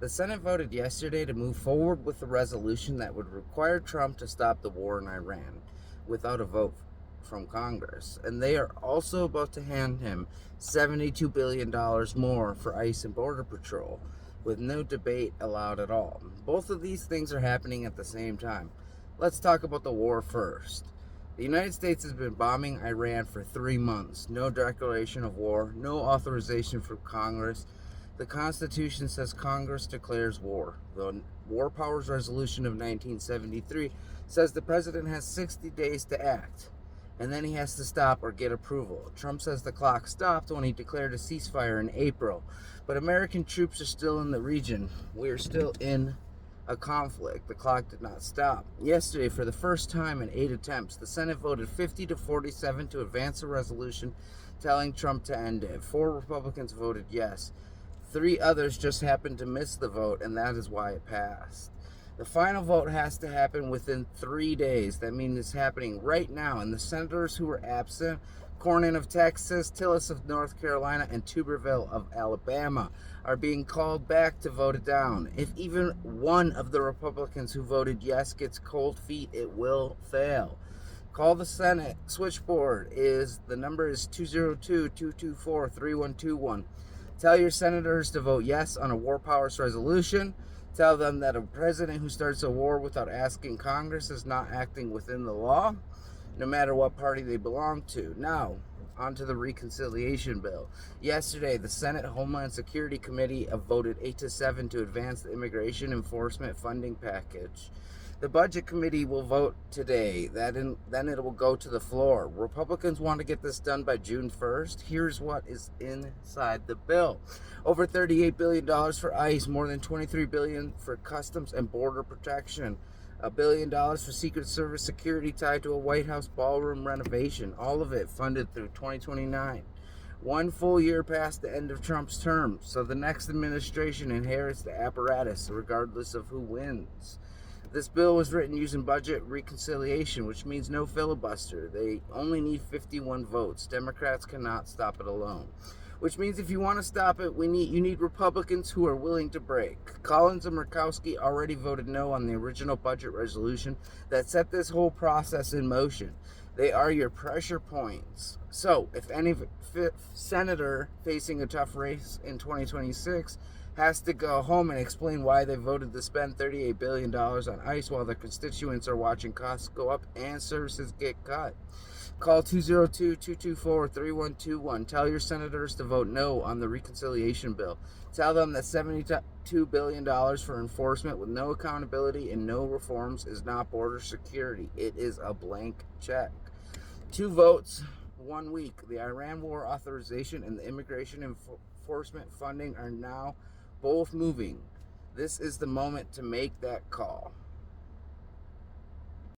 The Senate voted yesterday to move forward with a resolution that would require Trump to stop the war in Iran without a vote from Congress. And they are also about to hand him $72 billion more for ICE and Border Patrol, with no debate allowed at all. Both of these things are happening at the same time. Let's talk about the war first. The United States has been bombing Iran for 3 months. No declaration of war, no authorization from Congress. The Constitution says Congress declares war. The War Powers Resolution of 1973 says the president has 60 days to act, and then he has to stop or get approval. Trump says the clock stopped when he declared a ceasefire in April, but American troops are still in the region. We are still in a conflict. The clock did not stop. Yesterday, for the first time in 8 attempts, the Senate voted 50-47 to advance a resolution telling Trump to end it. 4 Republicans voted yes. 3 others just happened to miss the vote, and that is why it passed. The final vote has to happen within 3 days. That means it's happening right now. And the senators who were absent, Cornyn of Texas, Tillis of North Carolina, and Tuberville of Alabama, are being called back to vote it down. If even one of the Republicans who voted yes gets cold feet, it will fail. Call the Senate switchboard. The number is 202-224-3121. Tell your senators to vote yes on a war powers resolution. Tell them that a president who starts a war without asking Congress is not acting within the law, no matter what party they belong to. Now, on to the reconciliation bill. Yesterday, the Senate Homeland Security Committee voted 8-7 to advance the immigration enforcement funding package. The Budget Committee will vote today. Then it will go to the floor. Republicans want to get this done by June 1st. Here's what is inside the bill. Over $38 billion for ICE, more than $23 billion for Customs and Border Protection, $1 billion for Secret Service security tied to a White House ballroom renovation, all of it funded through 2029. 1 full year past the end of Trump's term, so the next administration inherits the apparatus regardless of who wins. This bill was written using budget reconciliation, which means no filibuster. They only need 51 votes. Democrats cannot stop it alone. Which means if you want to stop it, you need Republicans who are willing to break. Collins and Murkowski already voted no on the original budget resolution that set this whole process in motion. They are your pressure points. So, if any senator facing a tough race in 2026 has to go home and explain why they voted to spend $38 billion on ICE while their constituents are watching costs go up and services get cut. Call 202-224-3121. Tell your senators to vote no on the reconciliation bill. Tell them that $72 billion for enforcement with no accountability and no reforms is not border security. It is a blank check. 2 votes, 1 week. The Iran war authorization and the immigration enforcement funding are now both moving. This is the moment to make that call.